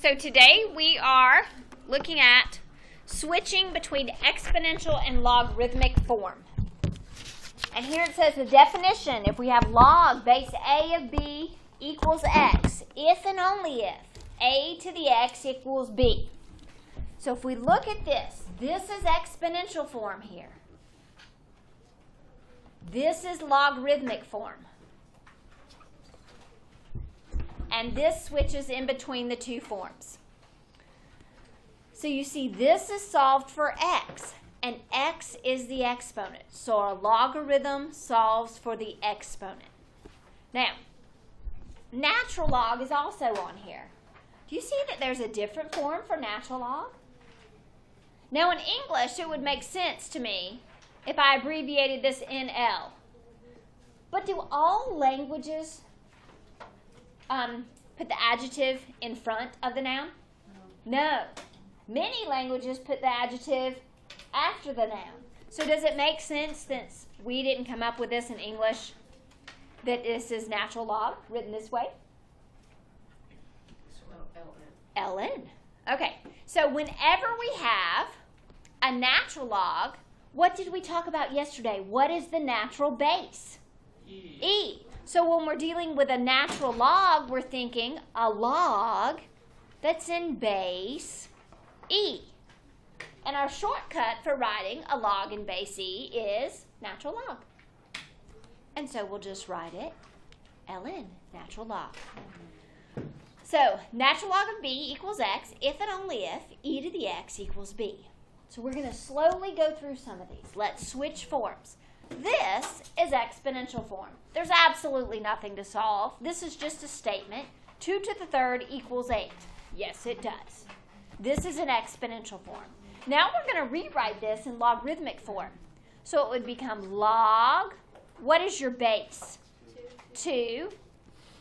So today we are looking at switching between exponential and logarithmic form. And here it says the definition, if we have log base a of b equals x, if and only if a to the x equals b. So if we look at this, this is exponential form here. This is logarithmic form. And this switches in between the two forms. So you see this is solved for x, and x is the exponent. So our logarithm solves for the exponent. Now, natural log is also on here. Do you see that there's a different form for natural log? Now in English, it would make sense to me if I abbreviated this NL. But do all languages put the adjective in front of the noun? No. Many languages put the adjective after the noun. So does it make sense, since we didn't come up with this in English, that this is natural log written this way? LN. Okay. So whenever we have a natural log, what did we talk about yesterday? What is the natural base? E. So when we're dealing with a natural log, we're thinking a log that's in base E. And our shortcut for writing a log in base E is natural log. And so we'll just write it ln, natural log. So natural log of b equals x if and only if e to the x equals b. So we're going to slowly go through some of these. Let's switch forms. This is exponential form. There's absolutely nothing to solve. This is just a statement. 2 to the third equals 8. Yes, it does. This is an exponential form. Now we're going to rewrite this in logarithmic form. So it would become log. What is your base? 2.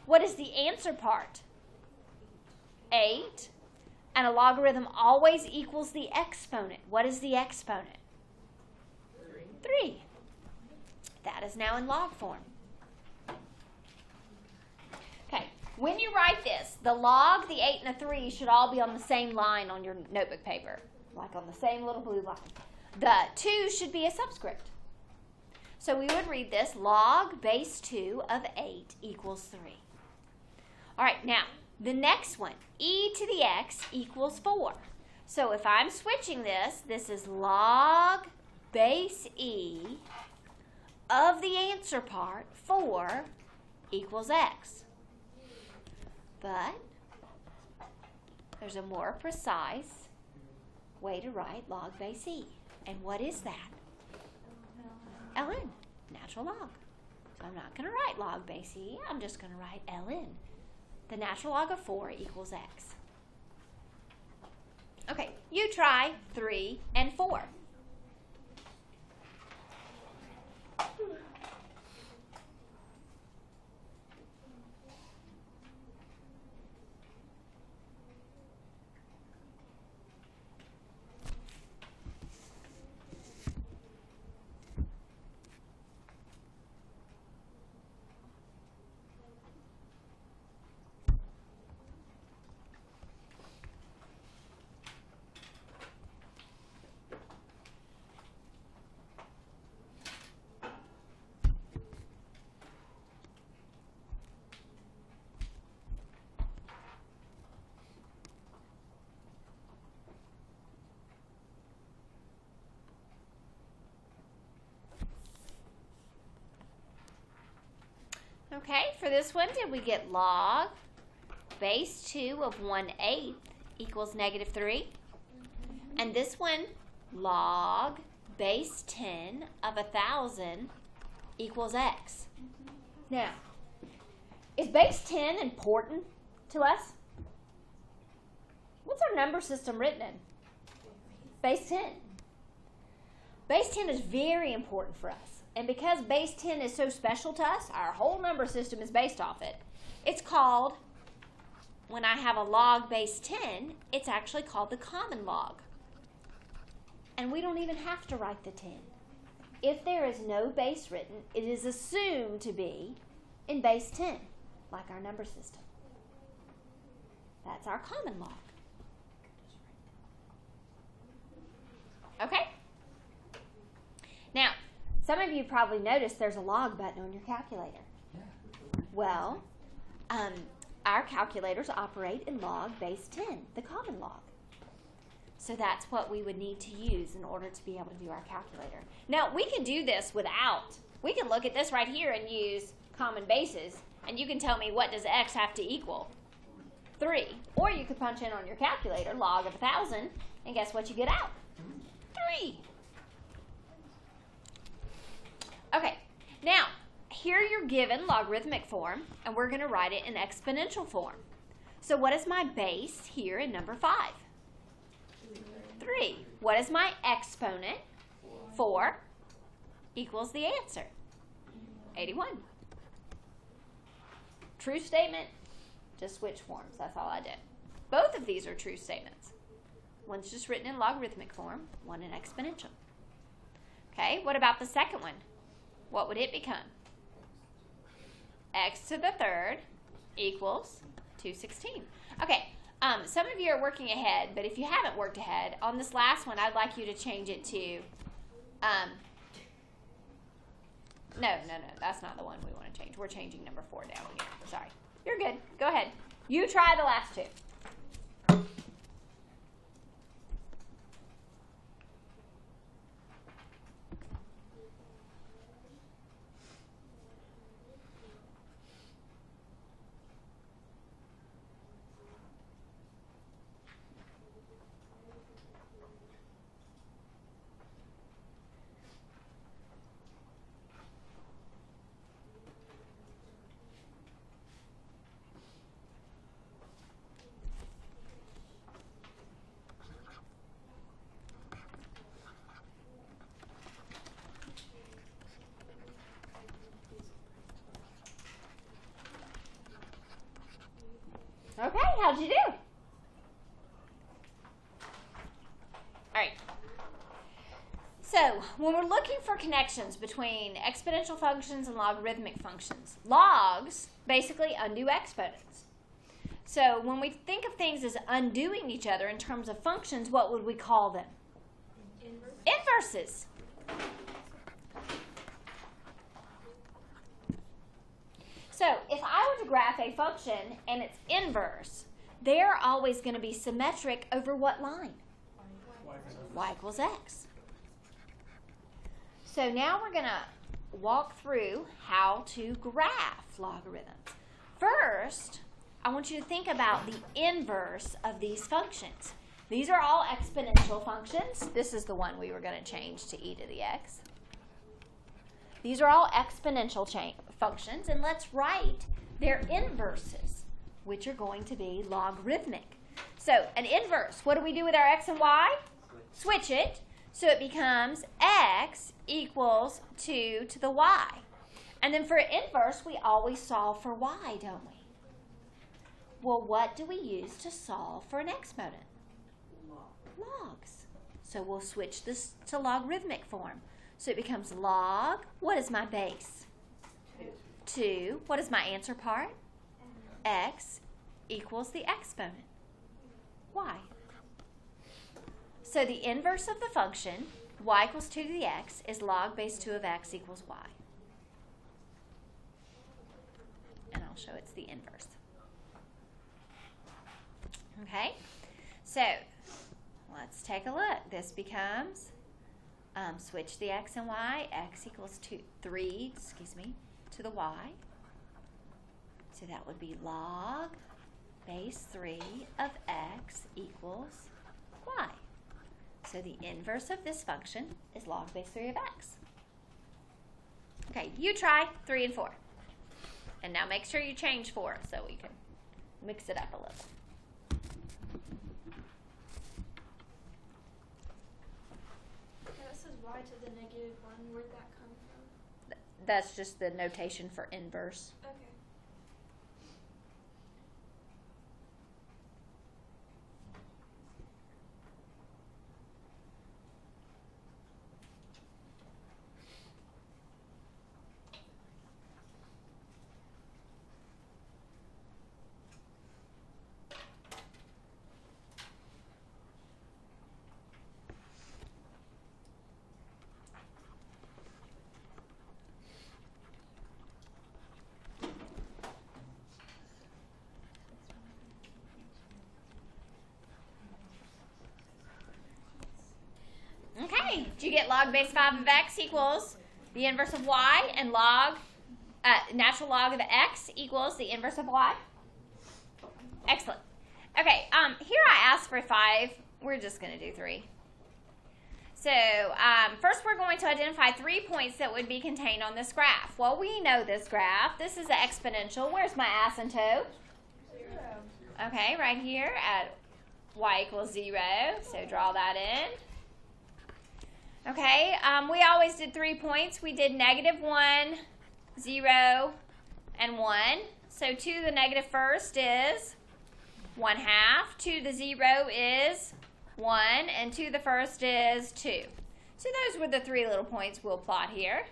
What is the answer part? 8. And a logarithm always equals the exponent. What is the exponent? 3. That is now in log form. Okay, when you write this, the log, the 8, and the 3 should all be on the same line on your notebook paper, like on the same little blue line. The 2 should be a subscript. So we would read this, log base 2 of 8 equals 3. All right, now, the next one, e to the x equals 4. So if I'm switching this, this is log base e of the answer part, 4 equals x. But there's a more precise way to write log base e. And what is that? ln, natural log. So I'm not going to write log base e, I'm just going to write ln. The natural log of 4 equals x. Okay, you try 3 and 4. Okay, for this one, did we get log base 2 of 1/8 equals negative 3? And this one, log base 10 of 1,000 equals x. Now, is base 10 important to us? What's our number system written in? Base 10. Base 10 is very important for us. And because base 10 is so special to us, our whole number system is based off it. It's called, when I have a log base 10, it's actually called the common log. And we don't even have to write the 10. If there is no base written, it is assumed to be in base 10, like our number system. That's our common log. Okay? Now, some of you probably noticed there's a log button on your calculator. Well, our calculators operate in log base 10, the common log. So that's what we would need to use in order to be able to do our calculator. Now, we can do this without. We can look at this right here and use common bases, and you can tell me what does x have to equal? 3. Or you could punch in on your calculator log of 1,000, and guess what you get out? 3. Okay, now, here you're given logarithmic form, and we're going to write it in exponential form. So what is my base here in number 5? 3. What is my exponent? 4 equals the answer, 81. True statement, just switch forms. That's all I did. Both of these are true statements. One's just written in logarithmic form, one in exponential. Okay, what about the second one? What would it become? X to the third equals 216. Okay, some of you are working ahead, but if you haven't worked ahead, on this last one, I'd like you to change it to, no, that's not the one we want to change. We're changing number 4 down here. Sorry. You're good. Go ahead. You try the last two. Okay, how'd you do? All right. So, when we're looking for connections between exponential functions and logarithmic functions, logs basically undo exponents. So, when we think of things as undoing each other in terms of functions, what would we call them? Inverses. So, if I were to graph a function and its inverse, they're always going to be symmetric over what line? Y equals x. So now we're going to walk through how to graph logarithms. First, I want you to think about the inverse of these functions. These are all exponential functions. This is the one we were going to change to e to the x. These are all exponential functions, and let's write their inverses, which are going to be logarithmic. So an inverse, what do we do with our x and y? Switch it, so it becomes x equals 2 to the y. And then for inverse, we always solve for y, don't we? Well, what do we use to solve for an exponent? Logs. So we'll switch this to logarithmic form. So it becomes log, what is my base? 2. What is my answer part? X equals the exponent, y. So the inverse of the function, y equals 2 to the x, is log base 2 of x equals y. And I'll show it's the inverse. Okay, so let's take a look. This becomes, switch the x and y, x equals 3 to the y. So that would be log base 3 of x equals y. So the inverse of this function is log base 3 of x. Okay, you try 3 and 4. And now make sure you change 4 so we can mix it up a little. This is y to the negative 1. Where'd that come from? That's just the notation for inverse. Okay. Okay, do you get log base 5 of x equals the inverse of y, and natural log of x equals the inverse of y? Excellent. Okay, here I asked for 5. We're just going to do 3. So first we're going to identify 3 points that would be contained on this graph. Well, we know this graph. This is the exponential. Where's my asymptote? 0. Okay, right here at y equals 0. So draw that in. Okay, we always did 3 points. We did -1, 0, and 1. So 2 to the negative first is 1/2. 2 to the 0 is 1, and 2 to the first is 2. So those were the 3 little points we'll plot here.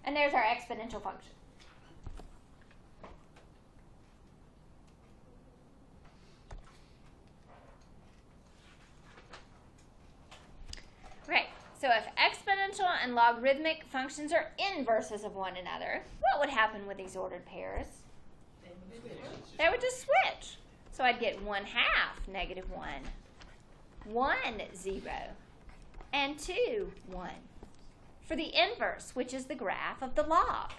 And there's our exponential function. Okay, so if exponential and logarithmic functions are inverses of one another, what would happen with these ordered pairs? They would just switch. So I'd get 1/2, -1, 1, 0, and 2, 1. For the inverse, which is the graph of the log.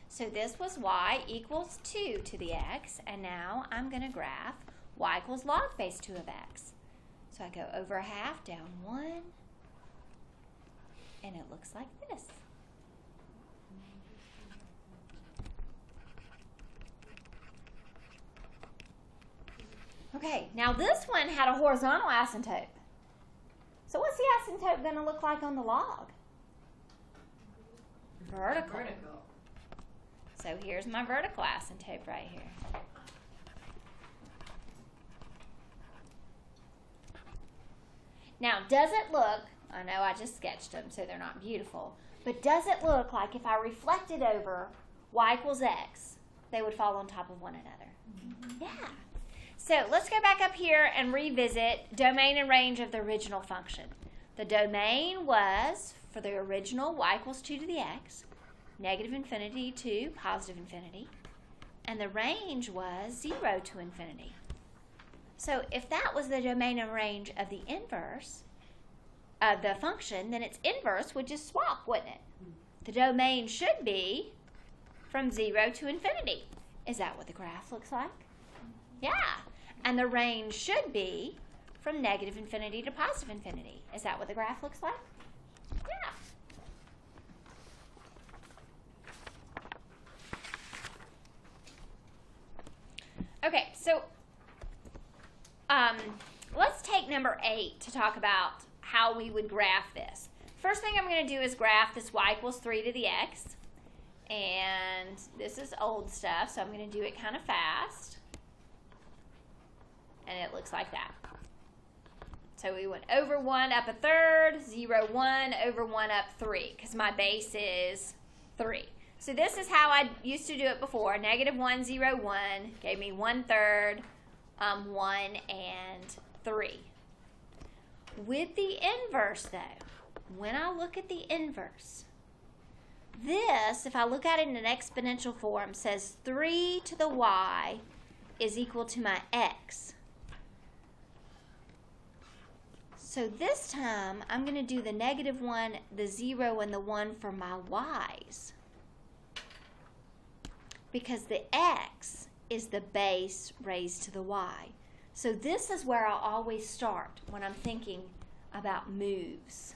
So this was y equals 2 to the x, and now I'm going to graph y equals log base 2 of x. So I go over 1/2, down 1, and it looks like this. Okay, now this one had a horizontal asymptote. So what's the asymptote going to look like on the log? Vertical. So here's my vertical asymptote right here. Now, does it look, I know I just sketched them so they're not beautiful, but does it look like if I reflected over y equals x, they would fall on top of one another? Mm-hmm. Yeah. So let's go back up here and revisit domain and range of the original function. The domain was, for the original, y equals 2 to the x, -infinity to +infinity, and the range was 0 to infinity. So if that was the domain and range of the inverse of the function, then its inverse would just swap, wouldn't it? The domain should be from 0 to infinity. Is that what the graph looks like? Yeah. And the range should be from -infinity to +infinity. Is that what the graph looks like? Yeah. Okay, so let's take number 8 to talk about how we would graph this. First thing I'm going to do is graph this y equals 3 to the x. And this is old stuff, so I'm going to do it kind of fast. And it looks like that. So we went over 1 up 1/3, 0, 1, over 1 up 3, because my base is 3. So this is how I used to do it before. -1, 0, 1 gave me 1/3, 1, and 3. With the inverse, though, when I look at the inverse, this, if I look at it in an exponential form, says 3 to the y is equal to my x. So this time, I'm going to do the -1, the 0, and the 1 for my y's. Because the x is the base raised to the y. So this is where I'll always start when I'm thinking about moves.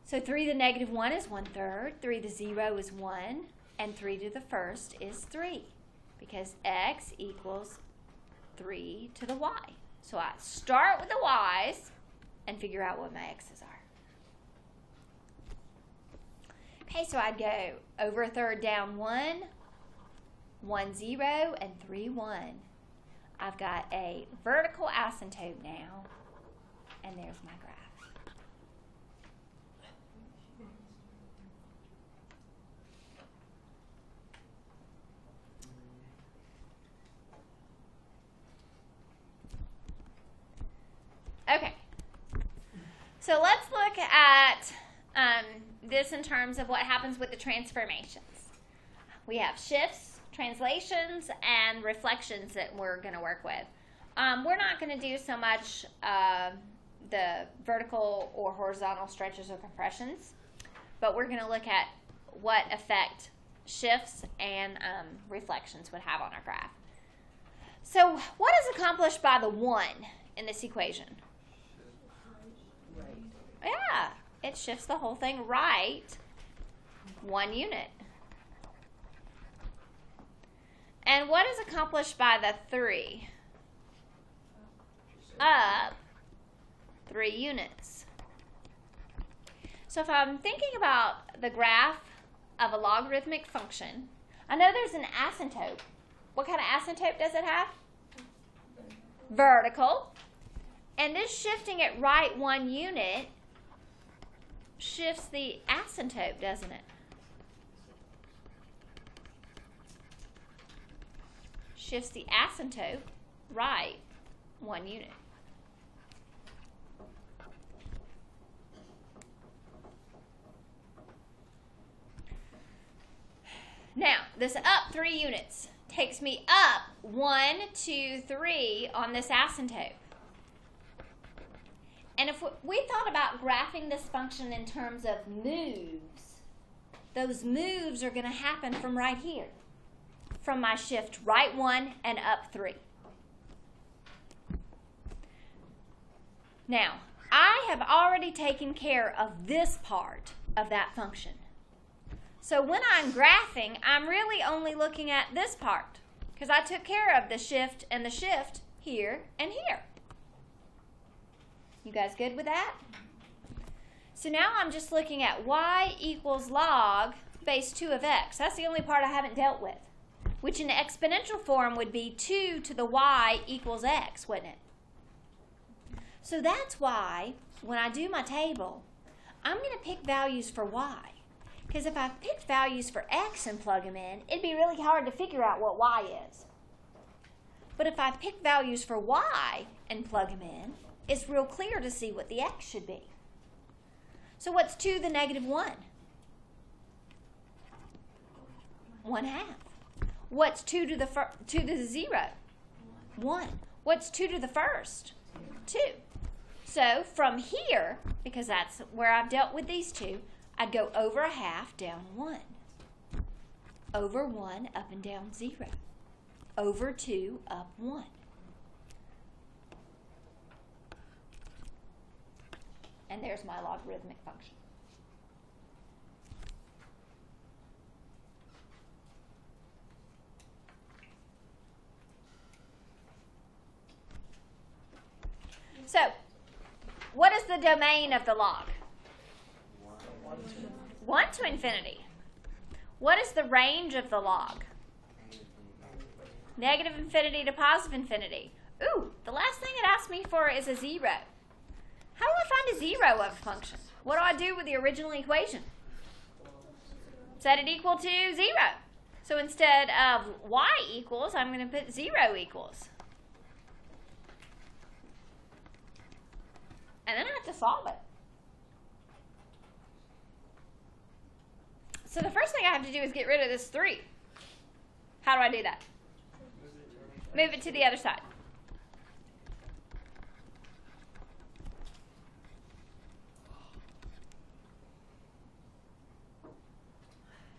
So 3 to the -1 is 1/3, 3 to the 0 is 1, and 3 to the first is 3. Because x equals 3 to the y. So I start with the y's and figure out what my x's are. Okay, so I'd go over 1/3, down 1, 1, 0, and 3, 1. I've got a vertical asymptote now, and there's my graph. Okay, so let's look at this in terms of what happens with the transformations. We have shifts, translations and reflections that we're going to work with. We're not going to do so much the vertical or horizontal stretches or compressions, but we're going to look at what effect shifts and reflections would have on our graph. So what is accomplished by the 1 in this equation? Yeah, it shifts the whole thing right 1 unit. And what is accomplished by the 3? Up 3 units. So if I'm thinking about the graph of a logarithmic function, I know there's an asymptote. What kind of asymptote does it have? Vertical. And this shifting it right 1 unit shifts the asymptote, doesn't it? Shifts the asymptote right 1 unit. Now, this up 3 units takes me up 1, 2, 3 on this asymptote. And if we thought about graphing this function in terms of moves, those moves are going to happen from right here, from my shift right 1 and up 3. Now, I have already taken care of this part of that function. So when I'm graphing, I'm really only looking at this part because I took care of the shift and the shift here and here. You guys good with that? So now I'm just looking at y equals log base 2 of x. That's the only part I haven't dealt with, which in exponential form would be 2 to the y equals x, wouldn't it? So that's why when I do my table, I'm going to pick values for y. Because if I picked values for x and plug them in, it'd be really hard to figure out what y is. But if I pick values for y and plug them in, it's real clear to see what the x should be. So what's 2 to the negative 1? 1/2. What's 2 to the 0? 1. What's 2 to the first? 2. So from here, because that's where I've dealt with these two, I'd go over 1/2, down 1. Over 1, up and down 0. Over 2, up 1. And there's my logarithmic function. So, what is the domain of the log? 1 to infinity. What is the range of the log? Negative infinity to positive infinity. Ooh, the last thing it asked me for is a 0. How do I find a 0 of a function? What do I do with the original equation? Set it equal to 0. So instead of y equals, I'm going to put 0 equals. And then I have to solve it. So the first thing I have to do is get rid of this 3. How do I do that? Move it to the other side.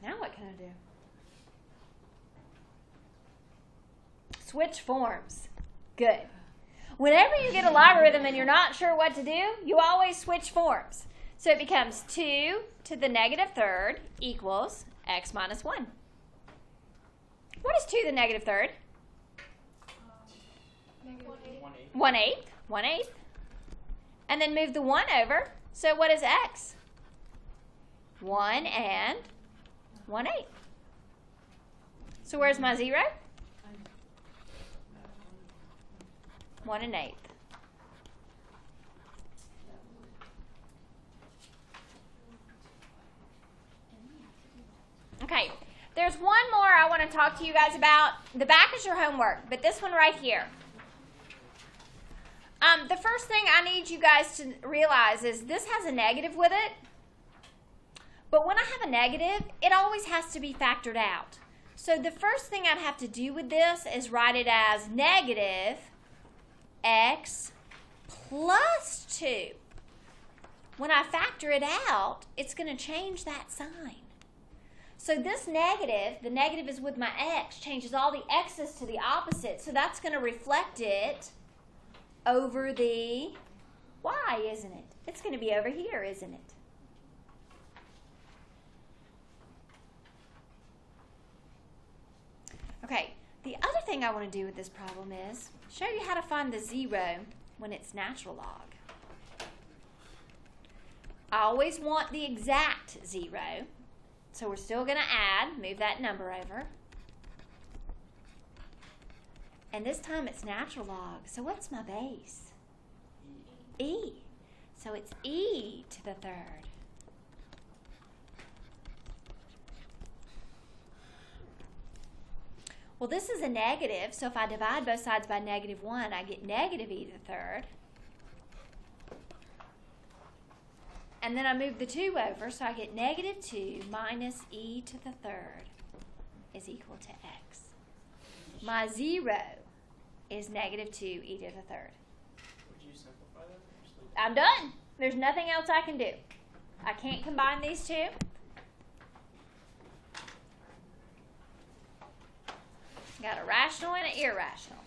Now what can I do? Switch forms. Good. Whenever you get a logarithm and you're not sure what to do, you always switch forms. So it becomes 2 to the negative 3rd equals x minus 1. What is 2 to the negative 3rd? 1/8. 1/8. And then move the 1 over. So what is x? 1 and 1/8. So where's my 0? 1 1/8. Okay, there's one more I want to talk to you guys about. The back is your homework, but this one right here. The first thing I need you guys to realize is this has a negative with it. But when I have a negative, it always has to be factored out. So the first thing I'd have to do with this is write it as negative x plus 2. When I factor it out, it's going to change that sign. So this negative, the negative is with my x, changes all the x's to the opposite. So that's going to reflect it over the y, isn't it? It's going to be over here, isn't it? Okay, the other thing I want to do with this problem is show you how to find the 0 when it's natural log. I always want the exact 0, so we're still going to add, move that number over. And this time it's natural log, so what's my base? E. So it's e to the 3rd. Well, this is a negative, so if I divide both sides by -1, I get negative e to the 3rd. And then I move the 2 over, so I get -2 minus e to the 3rd is equal to x. My 0 is -2 e to the 3rd. Would you simplify that? I'm done. There's nothing else I can do. I can't combine these two. Got a rational and an irrational.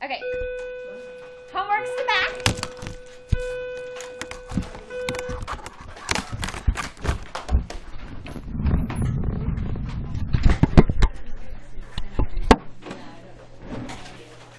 Okay. Homework's in the back.